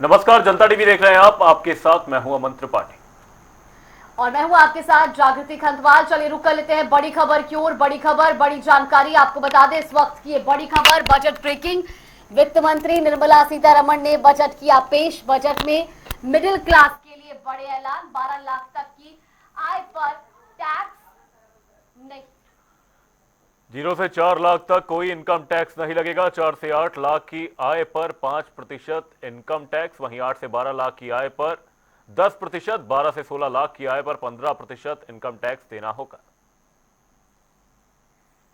नमस्कार, जनता टीवी देख रहे हैं आप। आपके साथ मैं हूं अमन त्रिपाठी और मैं हूं आपके साथ जागृति खंतवाल। चलिए रुक कर लेते हैं बड़ी खबर की ओर। बड़ी खबर, बड़ी जानकारी आपको बता दें इस वक्त की ये बड़ी खबर, बजट ब्रेकिंग। वित्त मंत्री निर्मला सीतारमण ने बजट किया पेश। बजट में मिडिल क्लास के लिए बड़े ऐलान। 12 लाख तक की आय पर टैक्स नहीं। 0 से 4 लाख तक कोई इनकम टैक्स नहीं लगेगा। 4 से 8 लाख की आय पर 5% इनकम टैक्स, वहीं 8 से 12 लाख की आय पर 10%, 12 से 16 लाख की आय पर 15% इनकम टैक्स देना होगा।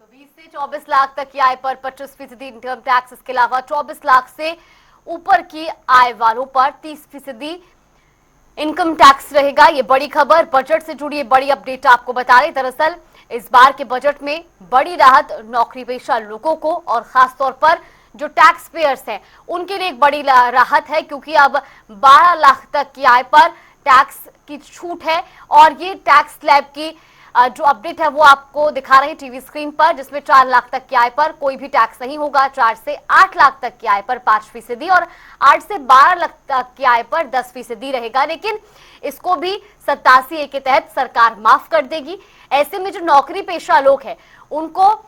तो 20 से 24 लाख तक की आय पर 25% इनकम टैक्स। इसके अलावा 24 लाख से ऊपर की आय वालों पर 30% इनकम टैक्स रहेगा। ये बड़ी खबर, बजट से जुड़ी बड़ी अपडेट आपको बता रहे। दरअसल इस बार के बजट में बड़ी राहत नौकरी पेशा लोगों को और खासतौर पर जो टैक्स पेयर्स हैं उनके लिए एक बड़ी राहत है, क्योंकि अब 12 लाख तक की आय पर टैक्स की छूट है। और ये टैक्स स्लैब की जो अपडेट है वो आपको दिखा रहे हैं टीवी स्क्रीन पर, जिसमें 4 लाख तक की आय पर कोई भी टैक्स नहीं होगा। 4 से 8 लाख तक की आय पर 5% और 8 से 12 लाख तक की आय पर 10% रहेगा। लेकिन इसको भी 87A के तहत सरकार माफ कर देगी। ऐसे में जो नौकरी पेशा लोग हैं उनको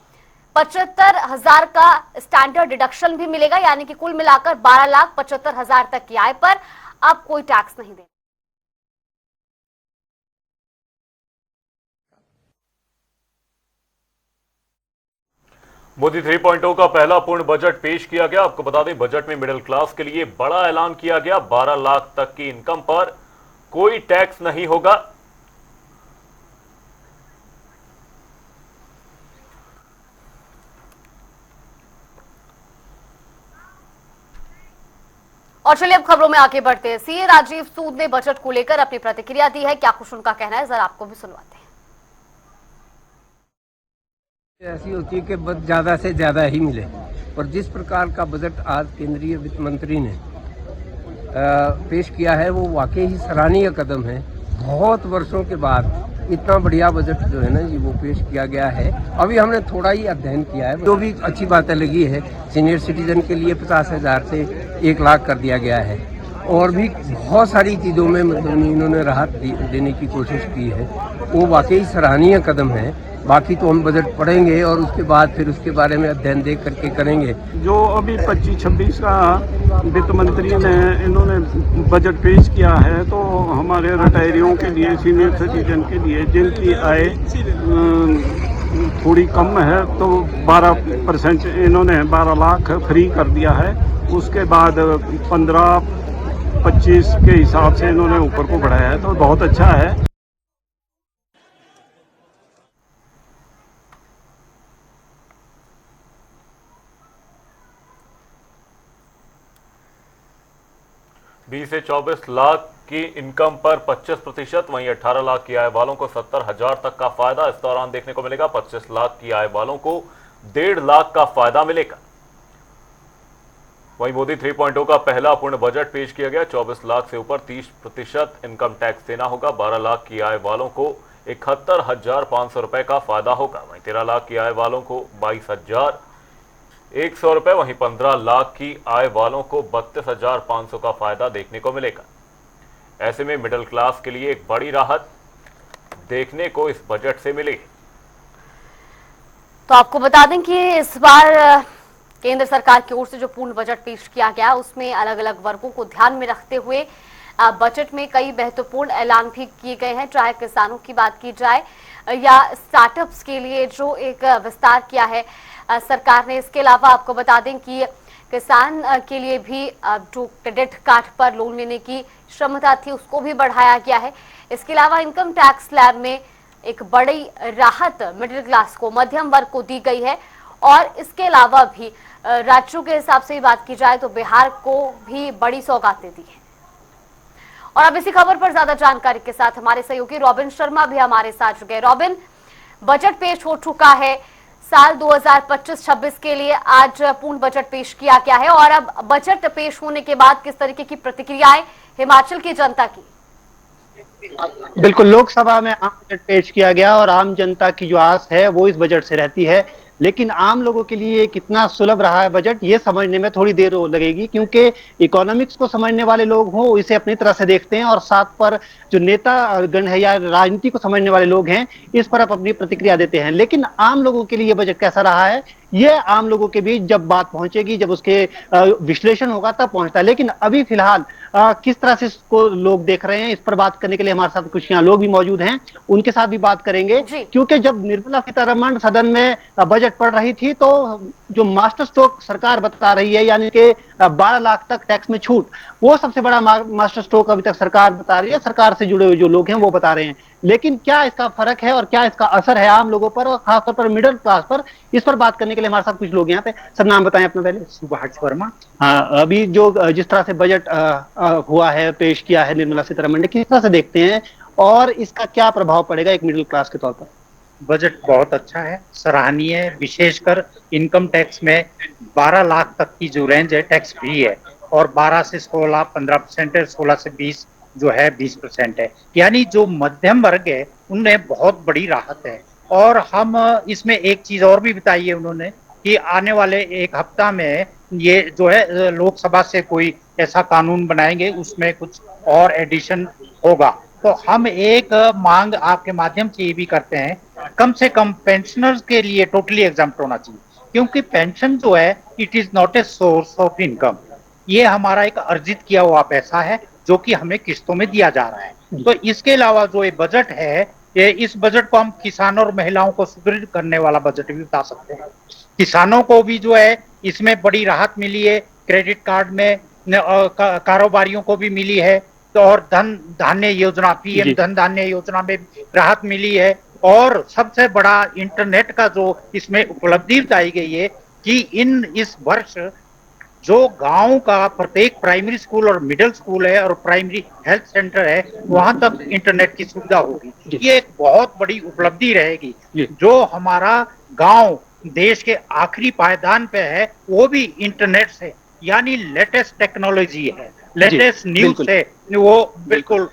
75,000 का स्टैंडर्ड डिडक्शन भी मिलेगा, यानी कि कुल मिलाकर 12,75,000 तक की आय पर अब कोई टैक्स नहीं देगा। मोदी 3.0 का पहला पूर्ण बजट पेश किया गया। आपको बता दें, बजट में मिडिल क्लास के लिए बड़ा ऐलान किया गया। 12 लाख तक की इनकम पर कोई टैक्स नहीं होगा। और चलिए अब खबरों में आगे बढ़ते हैं। सीए राजीव सूद ने बजट को लेकर अपनी प्रतिक्रिया दी है। क्या कुछ उनका कहना है, जरा आपको भी सुनवाते हैं। ऐसी होती है कि बस ज़्यादा से ज़्यादा ही मिले, और जिस प्रकार का बजट आज केंद्रीय वित्त मंत्री ने पेश किया है वो वाकई ही सराहनीय कदम है। बहुत वर्षों के बाद इतना बढ़िया बजट जो है ना जी वो पेश किया गया है। अभी हमने थोड़ा ही अध्ययन किया है, जो भी अच्छी बातें लगी है। सीनियर सिटीजन के लिए 50,000 से 1 लाख कर दिया गया है, और भी बहुत सारी चीज़ों में मतलब इन्होंने राहत देने की कोशिश की है। वो वाकई सराहनीय कदम है। बाकी तो हम बजट पढ़ेंगे और उसके बाद फिर उसके बारे में अध्ययन देख करके करेंगे। जो अभी 25-26 का वित्त मंत्री ने इन्होंने बजट पेश किया है, तो हमारे रिटायरियों के लिए, सीनियर सिटीजन के लिए जिनकी आय थोड़ी कम है, तो 12% इन्होंने 12 लाख फ्री कर दिया है। उसके बाद 15-25 के हिसाब से इन्होंने ऊपर को बढ़ाया है, तो बहुत अच्छा है। बीस से 24 लाख की इनकम पर 25%, वहीं 18 लाख की आय वालों को 70,000 तक का फायदा इस दौरान देखने को मिलेगा। 25 लाख की आय वालों को 1.5 लाख का फायदा मिलेगा। वहीं मोदी 3.0 का पहला पूर्ण बजट पेश किया गया। 24 लाख से ऊपर 30% इनकम टैक्स देना होगा। 12 लाख की आय वालों को 71,500 रुपए का फायदा होगा। वहीं 13 लाख की आय वालों को 22,100 रुपए, वहीं 15 लाख की आय वालों को 32,500 का फायदा देखने को मिलेगा। ऐसे में मिडिल क्लास के लिए एक बड़ी राहत देखने को इस बजट से मिलेगी। तो आपको बता दें कि इस बार केंद्र सरकार की ओर से जो पूर्ण बजट पेश किया गया उसमें अलग अलग वर्गों को ध्यान में रखते हुए बजट में कई महत्वपूर्ण ऐलान भी किए गए हैं। चाहे किसानों की बात की जाए या स्टार्टअप्स के लिए जो एक विस्तार किया है सरकार ने। इसके अलावा आपको बता दें कि किसान के लिए भी जो क्रेडिट कार्ड पर लोन लेने की क्षमता थी उसको भी बढ़ाया गया है। इसके अलावा इनकम टैक्स स्लैब में एक बड़ी राहत मिडिल क्लास को, मध्यम वर्ग को दी गई है। और इसके अलावा भी राज्यों के हिसाब से बात की जाए तो बिहार को भी बड़ी सौगातें दी है। और अब इसी खबर पर ज्यादा जानकारी के साथ हमारे सहयोगी रॉबिन शर्मा भी हमारे साथ जुड़ गए। रॉबिन, बजट पेश हो चुका है। साल 2025-26 के लिए आज पूर्ण बजट पेश किया गया है, और अब बजट पेश होने के बाद किस तरीके की प्रतिक्रियाएं हिमाचल की जनता की? बिल्कुल, लोकसभा में आम बजट पेश किया गया और आम जनता की जो आस है वो इस बजट से रहती है। लेकिन आम लोगों के लिए कितना सुलभ रहा है बजट, ये समझने में थोड़ी देर लगेगी, क्योंकि इकोनॉमिक्स को समझने वाले लोग हों इसे अपनी तरह से देखते हैं, और साथ पर जो नेता गण है या राजनीति को समझने वाले लोग हैं इस पर अपनी प्रतिक्रिया देते हैं। लेकिन आम लोगों के लिए ये बजट कैसा रहा है, ये आम लोगों के बीच जब बात पहुंचेगी, जब उसके विश्लेषण होगा तब पहुंचता है। लेकिन अभी फिलहाल किस तरह से इसको लोग देख रहे हैं, इस पर बात करने के लिए हमारे साथ कुछ यहाँ लोग भी मौजूद हैं, उनके साथ भी बात करेंगे। जी। क्योंकि जब निर्मला सीतारमण सदन में बजट पढ़ रही थी तो जो मास्टर स्ट्रोक सरकार बता रही है, यानी कि 12 लाख तक टैक्स में छूट, वो सबसे बड़ा मास्टर स्ट्रोक अभी तक सरकार बता रही है, सरकार से जुड़े हुए जो लोग हैं वो बता रहे हैं। लेकिन क्या इसका फर्क है और क्या इसका असर है आम लोगों पर और खासतौर पर मिडिल क्लास पर, इस पर बात करने के लिए हमारे साथ कुछ लोग यहाँ पे। सर, नाम बताएं अपना पहले। सुभाष वर्मा। हाँ, अभी जो जिस तरह से बजट हुआ है, पेश किया है निर्मला सीतारमण ने, किस तरह से देखते हैं और इसका क्या प्रभाव पड़ेगा एक मिडिल क्लास के तौर पर? बजट बहुत अच्छा है, सराहनीय है। विशेषकर इनकम टैक्स में 12 लाख तक की जो रेंज है टैक्स फ्री है, और 12 से 16 15% है, 16 से 20 जो है 20% है। यानी जो मध्यम वर्ग है उन्हें बहुत बड़ी राहत है। और हम इसमें एक चीज और भी बताई है उन्होंने कि आने वाले एक हफ्ता में ये जो है लोकसभा से कोई ऐसा कानून बनाएंगे, उसमें कुछ और एडिशन होगा। तो हम एक मांग आपके माध्यम से ये भी करते हैं, कम से कम पेंशनर्स के लिए टोटली एग्जाम्प्ट होना चाहिए, क्योंकि पेंशन जो है it is not a source of income. ये हमारा एक अर्जित किया हुआ पैसा है जो कि हमें किस्तों में दिया जा रहा है। तो इसके अलावा जो ये बजट है, ये इस बजट को हम किसानों और महिलाओं को सुदृढ़ करने वाला बजट भी बता सकते हैं। किसानों को भी जो है इसमें बड़ी राहत मिली है, क्रेडिट कार्ड में कारोबारियों को भी मिली है, तो और धन धान्य योजना, पीएम धन धान्य योजना में राहत मिली है। और सबसे बड़ा इंटरनेट का जो इसमें उपलब्धि बताई गई है कि इस वर्ष जो गांव का प्रत्येक प्राइमरी स्कूल और मिडिल स्कूल है और प्राइमरी हेल्थ सेंटर है, वहां तक इंटरनेट की सुविधा होगी। ये एक बहुत बड़ी उपलब्धि रहेगी। जो हमारा गांव देश के आखिरी पायदान पे है, वो भी इंटरनेट से, यानी लेटेस्ट टेक्नोलॉजी है, लेटेस्ट न्यूज से वो बिल्कुल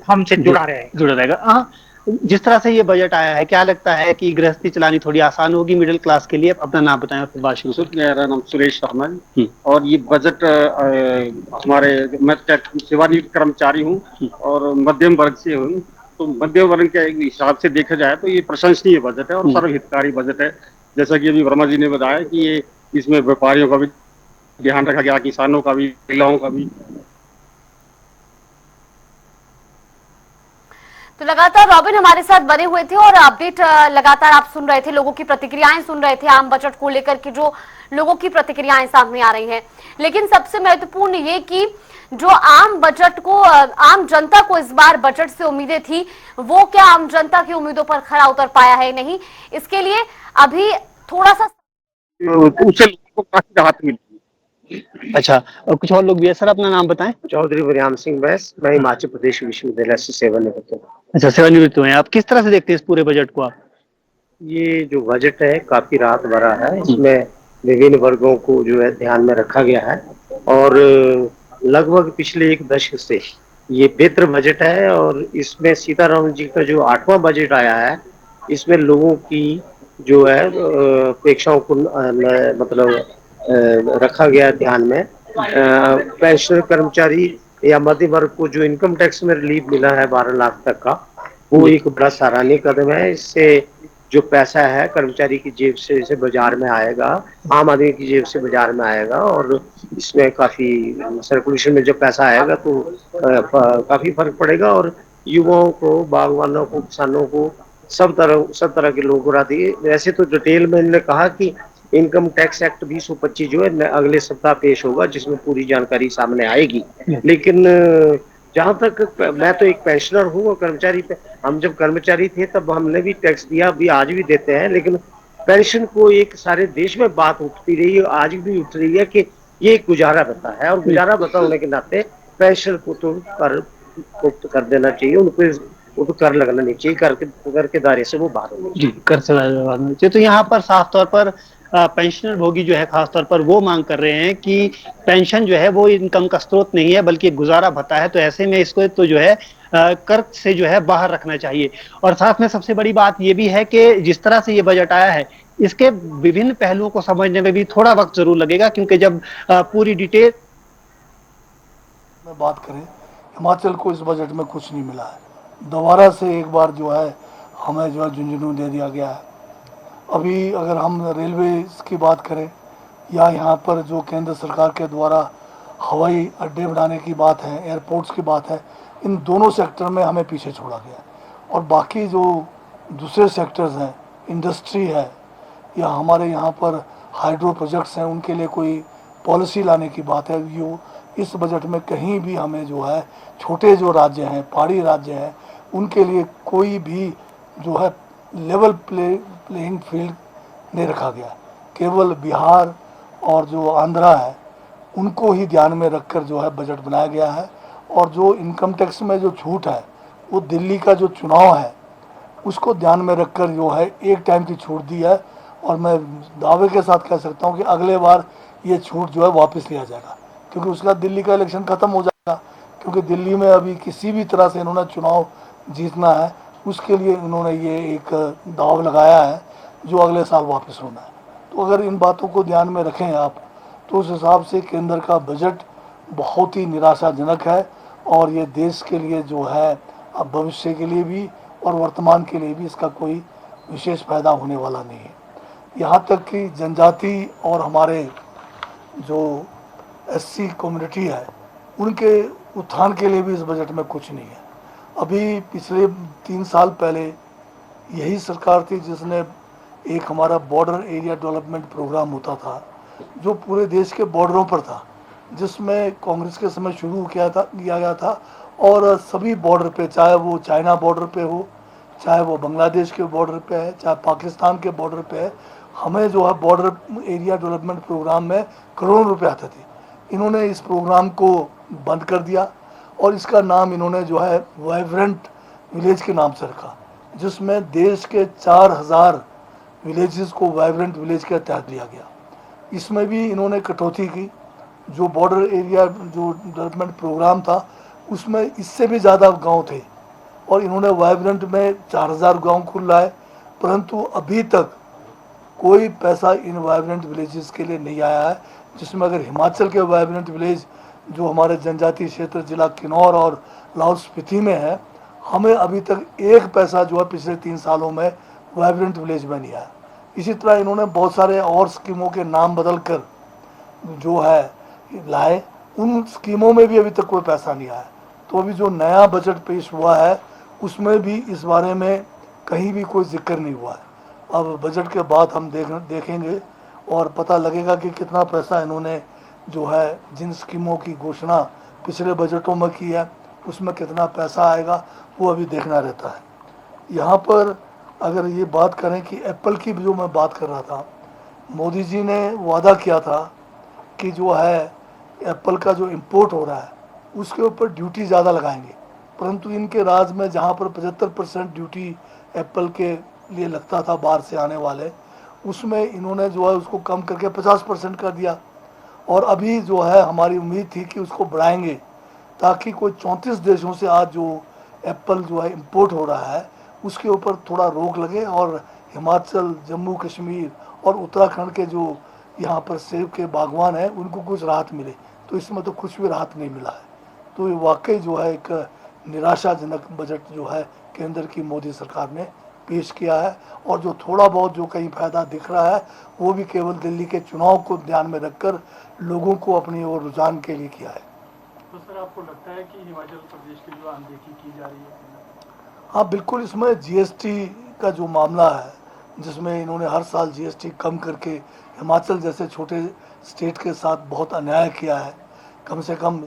हमसे जुड़ा रहेगा। हाँ, जिस तरह से ये बजट आया है, क्या लगता है कि गृहस्थी चलानी थोड़ी आसान होगी मिडिल क्लास के लिए? अपना नाम बताएं और फिर बात शुरू करें। मेरा नाम सुरेश शर्मा है और ये बजट हमारे, मैं सेवानिवृत्त कर्मचारी हूँ और मध्यम वर्ग से हूँ, तो मध्यम वर्ग के हिसाब से देखा जाए तो ये प्रशंसनीय बजट है और सर्वहितकारी बजट है। जैसा कि अभी वर्मा जी ने बताया कि ये इसमें व्यापारियों का भी ध्यान रखा गया, किसानों का भी, महिलाओं का भी। तो लगातार रॉबिन हमारे साथ बने हुए थे और अपडेट लगातार आप सुन रहे थे, लोगों की प्रतिक्रियाएं सुन रहे थे आम बजट को लेकर के, जो लोगों की प्रतिक्रियाएं सामने आ रही हैं। लेकिन सबसे महत्वपूर्ण ये कि जो आम बजट को, आम जनता को इस बार बजट से उम्मीदें थी, वो क्या आम जनता की उम्मीदों पर खरा उतर पाया है? नहीं, इसके लिए अभी थोड़ा सा उससे लोगों को काफी राहत मिली। अच्छा, और कुछ और लोग भी है। सर, अपना नाम बताएं। चौधरी बरियाम सिंह बैस, मैं हिमाचल प्रदेश विश्वविद्यालय से सेवानिवृत्त हूँ। अच्छा, सेवानिवृत्त हुए हैं आप। किस तरह से देखते हैं इस पूरे बजट को आप? ये जो बजट है काफी राहत भरा है, इसमें विभिन्न वर्गों को जो है ध्यान में रखा गया है और लगभग पिछले एक दशक से ये बेहतर बजट है। और इसमें सीतारमण जी का जो 8वां बजट आया है, इसमें लोगों की जो है अपेक्षाओं को मतलब रखा गया ध्यान में। पेंशनर कर्मचारी या मध्य वर्ग को जो इनकम टैक्स में रिलीफ मिला है 12 लाख तक का, वो एक बड़ा सराहनीय कदम है। इससे जो पैसा है कर्मचारी की जेब से बाजार में आएगा, आम आदमी की जेब से बाजार में आएगा और इसमें काफी सर्कुलेशन में जब पैसा आएगा तो काफी फर्क पड़ेगा और युवाओं को, बागवानों को, किसानों को, सब तरह के लोगों को राहत है। वैसे तो डिटेल में इन्होंने कहा कि इनकम टैक्स एक्ट 2025 जो है अगले सप्ताह पेश होगा, जिसमें पूरी जानकारी सामने आएगी। लेकिन जहां तक मैं तो एक पेंशनर हूँ और कर्मचारी पे, हम जब कर्मचारी थे तब हमने भी टैक्स दिया, अभी आज भी देते हैं, लेकिन पेंशन को एक सारे देश में बात उठती रही है, आज भी उठ रही है कि ये एक गुजारा भत्ता है और गुजारा भत्ता होने के नाते पेंशन को तो कर देना चाहिए, उनको कर लगना नहीं चाहिए, कर के दायरे से वो बाहर होनी चाहिए। कर से बाहर होनी चाहिए। तो यहाँ पर साफ तौर पर पेंशनर भोगी जो है खासतौर पर वो मांग कर रहे हैं कि पेंशन जो है वो इनकम का स्रोत नहीं है बल्कि गुजारा भत्ता है। तो ऐसे में इसको तो जो है कर से जो है बाहर रखना चाहिए। और साथ में सबसे बड़ी बात ये भी है कि जिस तरह से ये बजट आया है, इसके विभिन्न पहलुओं को समझने में भी थोड़ा वक्त जरूर लगेगा, क्योंकि जब पूरी डिटेल में बात करें, हिमाचल को इस बजट में कुछ नहीं मिला है। दोबारा से एक बार जो है हमें जो है झुंझुनू दे दिया गया है। अभी अगर हम रेलवे की बात करें या यहाँ पर जो केंद्र सरकार के द्वारा हवाई अड्डे बनाने की बात है, एयरपोर्ट्स की बात है, इन दोनों सेक्टर में हमें पीछे छोड़ा गया है। और बाकी जो दूसरे सेक्टर्स हैं, इंडस्ट्री है या हमारे यहाँ पर हाइड्रो प्रोजेक्ट्स हैं, उनके लिए कोई पॉलिसी लाने की बात है, यो इस बजट में कहीं भी हमें जो है छोटे जो राज्य हैं, पहाड़ी राज्य हैं, उनके लिए कोई भी जो है लेवल प्लेइंग फील्ड नहीं रखा गया। केवल बिहार और जो आंध्रा है उनको ही ध्यान में रखकर जो है बजट बनाया गया है। और जो इनकम टैक्स में जो छूट है वो दिल्ली का जो चुनाव है उसको ध्यान में रखकर जो है एक टाइम की छूट दी है। और मैं दावे के साथ कह सकता हूँ कि अगले बार ये छूट जो है वापस लिया जाएगा, क्योंकि उसका दिल्ली का इलेक्शन ख़त्म हो जाएगा। क्योंकि दिल्ली में अभी किसी भी तरह से इन्होंने चुनाव जीतना है, उसके लिए इन्होंने ये एक दाव लगाया है जो अगले साल वापस होना है। तो अगर इन बातों को ध्यान में रखें आप, तो उस हिसाब से केंद्र का बजट बहुत ही निराशाजनक है। और ये देश के लिए जो है अब भविष्य के लिए भी और वर्तमान के लिए भी इसका कोई विशेष फायदा होने वाला नहीं है। यहाँ तक कि जनजाति और हमारे जो एससी कम्युनिटी है उनके उत्थान के लिए भी इस बजट में कुछ नहीं है। अभी पिछले 3 साल पहले यही सरकार थी जिसने एक हमारा बॉर्डर एरिया डेवलपमेंट प्रोग्राम होता था जो पूरे देश के बॉर्डरों पर था, जिसमें कांग्रेस के समय शुरू किया गया था। और सभी बॉर्डर पे, चाहे वो चाइना बॉर्डर पे हो, चाहे वो बांग्लादेश के बॉर्डर पे है, चाहे पाकिस्तान के बॉर्डर पे है, हमें जो है बॉर्डर एरिया डेवलपमेंट प्रोग्राम में करोड़ों रुपए आते थे। इन्होंने इस प्रोग्राम को बंद कर दिया और इसका नाम इन्होंने जो है वाइब्रेंट विलेज के नाम से रखा, जिसमें देश के 4000 विलेजेस को वाइब्रेंट विलेज के तहत लिया गया। इसमें भी इन्होंने कटौती की। जो बॉर्डर एरिया जो डेवलपमेंट प्रोग्राम था उसमें इससे भी ज़्यादा गांव थे और इन्होंने वाइब्रेंट में 4000 गांव खुल लाए, परंतु अभी तक कोई पैसा इन वाइब्रेंट विलेजेस के लिए नहीं आया है। जिसमें अगर हिमाचल के वाइब्रेंट विलेज जो हमारे जनजातीय क्षेत्र जिला किन्नौर और लाहौल स्पीति में है, हमें अभी तक एक पैसा जो है पिछले 3 सालों में वाइब्रेंट विलेज में नहीं आया। इसी तरह इन्होंने बहुत सारे और स्कीमों के नाम बदल कर जो है लाए, उन स्कीमों में भी अभी तक कोई पैसा नहीं आया। तो अभी जो नया बजट पेश हुआ है उसमें भी इस बारे में कहीं भी कोई जिक्र नहीं हुआ है। अब बजट के बाद हम देखेंगे और पता लगेगा कि कितना पैसा इन्होंने जो है जिन स्कीमों की घोषणा पिछले बजटों में की है उसमें कितना पैसा आएगा वो अभी देखना रहता है। यहाँ पर अगर ये बात करें कि एप्पल की जो मैं बात कर रहा था, मोदी जी ने वादा किया था कि जो है एप्पल का जो इंपोर्ट हो रहा है उसके ऊपर ड्यूटी ज़्यादा लगाएंगे, परंतु इनके राज में जहाँ पर 75% ड्यूटी एप्पल के लिए लगता था बाहर से आने वाले, उसमें इन्होंने जो है उसको कम करके 50% कर दिया। और अभी जो है हमारी उम्मीद थी कि उसको बढ़ाएंगे ताकि कोई 34 देशों से आज जो एप्पल जो है इंपोर्ट हो रहा है उसके ऊपर थोड़ा रोक लगे और हिमाचल, जम्मू कश्मीर और उत्तराखंड के जो यहाँ पर सेब के बागवान हैं उनको कुछ राहत मिले। तो इसमें तो कुछ भी राहत नहीं मिला है। तो ये वाकई जो है एक निराशाजनक बजट जो है केंद्र की मोदी सरकार ने पेश किया है। और जो थोड़ा बहुत जो कहीं फायदा दिख रहा है वो भी केवल दिल्ली के चुनाव को ध्यान में रखकर लोगों को अपनी ओर रुझान के लिए किया है। तो सर आपको लगता है कि हिमाचल प्रदेश की जो अनदेखी की जा रही है? हाँ बिल्कुल, इसमें जीएसटी का जो मामला है जिसमें इन्होंने हर साल जीएसटी कम करके हिमाचल जैसे छोटे स्टेट के साथ बहुत अन्याय किया है। कम से कम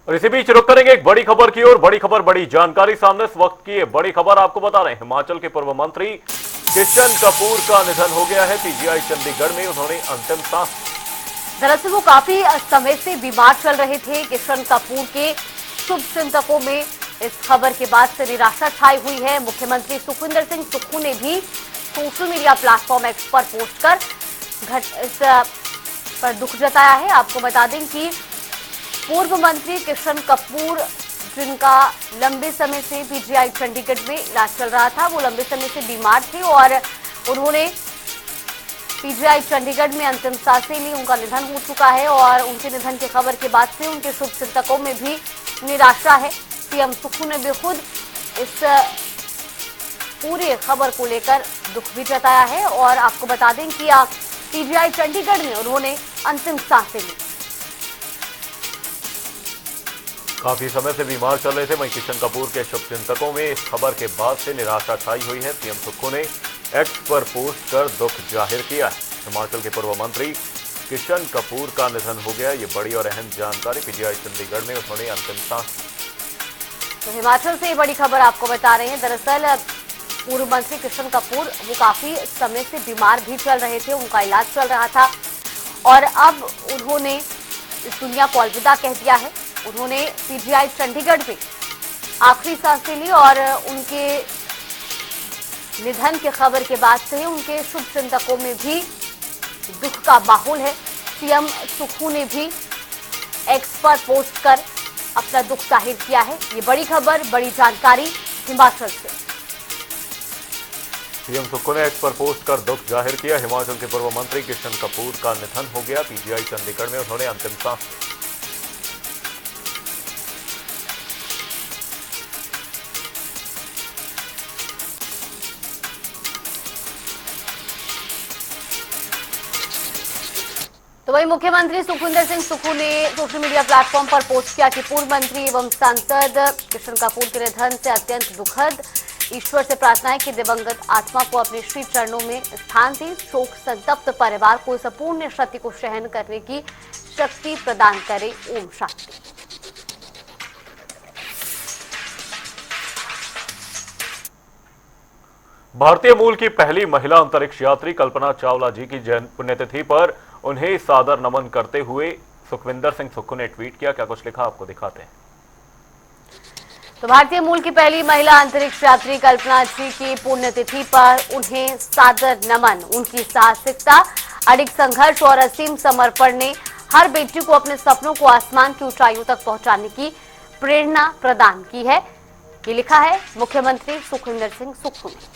और इसी बीच रुक करेंगे एक बड़ी खबर की ओर। बड़ी खबर, बड़ी जानकारी सामने इस वक्त की। बड़ी खबर आपको बता रहे हैं, हिमाचल के पूर्व मंत्री किशन कपूर का निधन हो गया है। पीजीआई चंडीगढ़ में उन्होंने अंतिम सांस। दरअसल वो काफी समय से बीमार चल रहे थे। किशन कपूर के शुभ चिंतकों में इस खबर के बाद से निराशा छाई हुई है। मुख्यमंत्री सुखविंदर सिंह सुक्खू ने भी सोशल मीडिया प्लेटफॉर्म एक्स पर पोस्ट कर इस पर दुख जताया है। आपको बता दें कि पूर्व मंत्री किशन कपूर जिनका लंबे समय से पीजीआई चंडीगढ़ में इलाज चल रहा था। वो लंबे समय से बीमार थे और उन्होंने पीजीआई चंडीगढ़ में अंतिम सांसें ली। उनका निधन हो चुका है और उनके निधन की खबर के बाद से उनके शुभचिंतकों में भी निराशा है। सीएम सुक्खू ने भी खुद इस पूरी खबर को लेकर दुख भी जताया है और आपको बता दें कि पीजीआई चंडीगढ़ में उन्होंने अंतिम सांसें ली। काफी समय से बीमार चल रहे थे। वहीं किशन कपूर के शुभचिंतकों में इस खबर के बाद से निराशा छाई हुई है। सीएम सुक्खू ने एक्स पर पोस्ट कर दुख जाहिर किया है। हिमाचल के पूर्व मंत्री किशन कपूर का निधन हो गया। ये बड़ी और अहम जानकारी। पीजीआई चंडीगढ़ में उन्होंने अंतिम सांस। तो हिमाचल से ये बड़ी खबर आपको बता रहे हैं। दरअसल पूर्व मंत्री किशन कपूर वो काफी समय से बीमार भी चल रहे थे, उनका इलाज चल रहा था और अब उन्होंने इस दुनिया को अलविदा कह दिया है। उन्होंने पीजीआई चंडीगढ़ में आखिरी सांसें ली और उनके निधन की खबर के बाद से उनके शुभचिंतकों में भी दुख का माहौल है। सीएम सुक्खू ने भी एक्स पर पोस्ट कर अपना दुख जाहिर किया है। ये बड़ी खबर, बड़ी जानकारी हिमाचल से। सीएम सुक्खू ने एक्स पर पोस्ट कर दुख जाहिर किया। हिमाचल के पूर्व मंत्री किशन कपूर का निधन हो गया। पीजीआई चंडीगढ़ में उन्होंने अंतिम सांस ली। तो वही मुख्यमंत्री सुखविंदर सिंह सुक्खू ने सोशल मीडिया प्लेटफॉर्म पर पोस्ट किया कि पूर्व मंत्री एवं सांसद किशन कपूर के निधन से अत्यंत दुखद। ईश्वर से प्रार्थना है कि दिवंगत आत्मा को अपने श्री चरणों में स्थान दे। शोक संतप्त परिवार को इस अपूर्णीय क्षति को सहन करने की शक्ति प्रदान करे। ओम शांति। भारतीय मूल की पहली महिला अंतरिक्ष यात्री कल्पना चावला जी की जन्म पुण्यतिथि पर उन्हें सादर नमन करते हुए सुखविंदर सिंह सुक्खू ने ट्वीट किया। क्या कुछ लिखा आपको दिखाते हैं। तो भारतीय मूल की पहली महिला अंतरिक्ष यात्री कल्पना जी की पुण्यतिथि पर उन्हें सादर नमन। उनकी साहसिकता, अडिग संघर्ष और असीम समर्पण ने हर बेटी को अपने सपनों को आसमान की ऊंचाइयों तक पहुंचाने की प्रेरणा प्रदान की है। ये लिखा है मुख्यमंत्री सुखविंदर सिंह सुक्खू ने।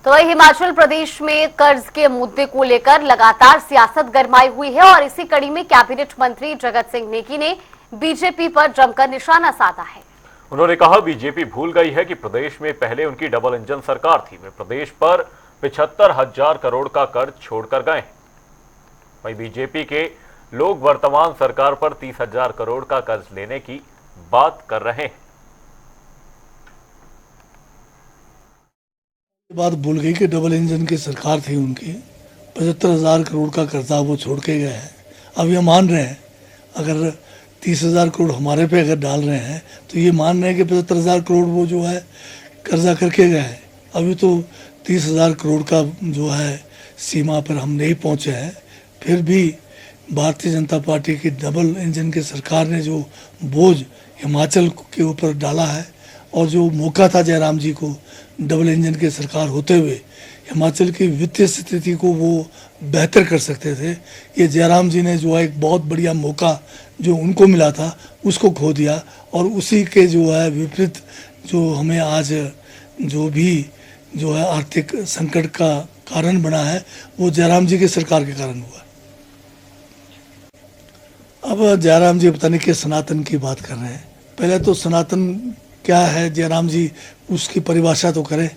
तो वही हिमाचल प्रदेश में कर्ज के मुद्दे को लेकर लगातार सियासत गरमाई हुई है और इसी कड़ी में कैबिनेट मंत्री जगत सिंह नेगी ने बीजेपी पर जमकर निशाना साधा है। उन्होंने कहा बीजेपी भूल गई है कि प्रदेश में पहले उनकी डबल इंजन सरकार थी। वे प्रदेश पर 75,000 करोड़ का कर्ज छोड़कर गए हैं। वहीं बीजेपी के लोग वर्तमान सरकार पर 30,000 करोड़ का कर्ज लेने की बात कर रहे हैं। बात भूल गई कि डबल इंजन की सरकार थी उनकी। 75,000 करोड़ का कर्जा वो छोड़ के गए हैं। अब ये मान रहे हैं, अगर 30,000 करोड़ हमारे पे अगर डाल रहे हैं तो ये मान रहे हैं कि 75,000 करोड़ वो जो है कर्जा करके गए हैं। अभी तो 30,000 करोड़ का जो है सीमा पर हम नहीं पहुंचे हैं। फिर भी भारतीय जनता पार्टी की डबल इंजन की सरकार ने जो बोझ हिमाचल के ऊपर डाला है और जो मौका था जयराम जी को डबल इंजन की सरकार होते हुए हिमाचल की वित्तीय स्थिति को वो बेहतर कर सकते थे, ये जयराम जी ने जो है एक बहुत बढ़िया मौका जो उनको मिला था उसको खो दिया और उसी के जो है विपरीत जो हमें आज जो भी जो है आर्थिक संकट का कारण बना है वो जयराम जी की सरकार के कारण हुआ। अब जयराम जी पता नहीं कि सनातन की बात कर रहे हैं। पहले तो सनातन क्या है जयराम जी उसकी परिभाषा तो करें।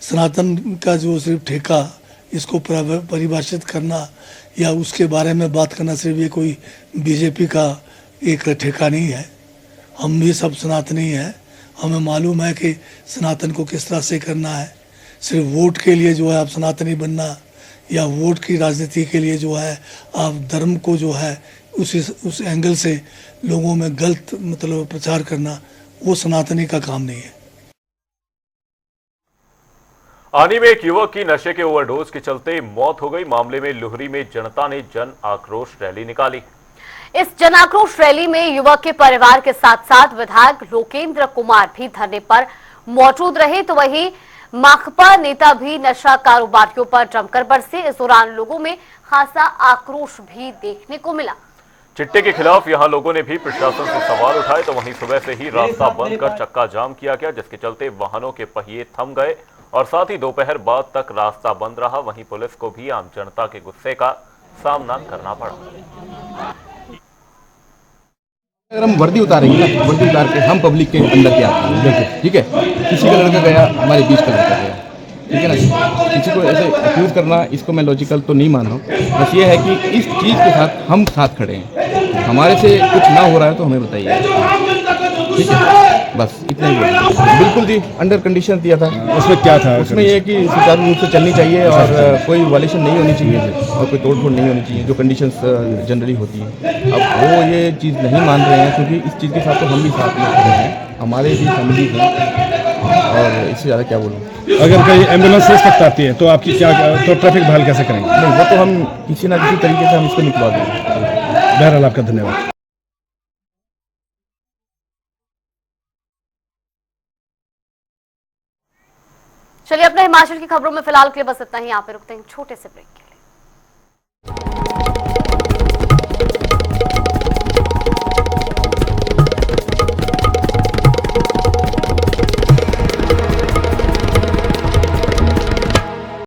सनातन का जो सिर्फ ठेका, इसको परिभाषित करना या उसके बारे में बात करना सिर्फ ये कोई बीजेपी का एक ठेका नहीं है। हम भी सब सनातनी हैं। हमें मालूम है कि सनातन को किस तरह से करना है। सिर्फ वोट के लिए जो है आप सनातनी बनना या वोट की राजनीति के लिए जो है आप धर्म को जो है उस एंगल से लोगों में गलत मतलब प्रचार करना, वो सनातनी का काम नहीं है। आनी में एक युवक की नशे के ओवरडोज के चलते मौत हो गई। मामले में लुहरी में जनता ने जन आक्रोश रैली निकाली। इस जन आक्रोश रैली में युवक के परिवार के साथ साथ विधायक लोकेंद्र कुमार भी धरने पर मौजूद रहे। तो वही माकपा नेता भी नशा कारोबारियों पर जमकर बरसे। इस दौरान लोगों में खासा आक्रोश भी देखने को मिला। चिट्टे के खिलाफ यहां लोगों ने भी प्रशासन से सवाल उठाए, तो वहीं सुबह से ही रास्ता बंद कर चक्का जाम किया गया, जिसके चलते वाहनों के पहिए थम गए और साथ ही दोपहर बाद तक रास्ता बंद रहा। वहीं पुलिस को भी आम जनता के गुस्से का सामना करना पड़ा। अगर हम वर्दी उतारेंगे ना, वर्दी उतार के हम पब्लिक के अंदर क्या आते हैं, देखो ठीक है, किसी का लड़का गया, हमारे बीच का लड़का गया, ठीक है ना, किसी को ऐसे अक्यूज करना, इसको मैं लॉजिकल तो नहीं मान रहा हूँ। बस ये है कि इस चीज़ के साथ हम साथ खड़े हैं, हमारे से कुछ ना हो रहा है तो हमें बताइए, ठीक है, बस इतना ही बोलिए। बिल्कुल जी, अंडर कंडीशन दिया था। उसमें क्या था? उसमें ये कि सुचारू रूप से चलनी चाहिए और कोई वायलेशन नहीं होनी चाहिए और कोई तोड़फोड़ नहीं होनी चाहिए, जो कंडीशंस जनरली होती हैं। अब वो ये चीज़ नहीं मान रहे हैं, क्योंकि इस चीज़ के साथ तो हम भी साथ में खड़े हैं, हमारे भी फैमिली हैं, और इससे ज़्यादा क्या बोलूँ। अगर कहीं एम्बुलेंस सस्पेक्ट आती है तो आपकी क्या, तो ट्रैफिक बहाल कैसे करेंगे? नहीं, वो तो हम किसी ना किसी तरीके से हम इसको निकलवा देंगे। बहरहाल आपका धन्यवाद। चलिए, अपने हिमाचल की खबरों में फिलहाल के लिए बस इतना ही। यहाँ पे रुकते हैं छोटे से ब्रेक के लिए।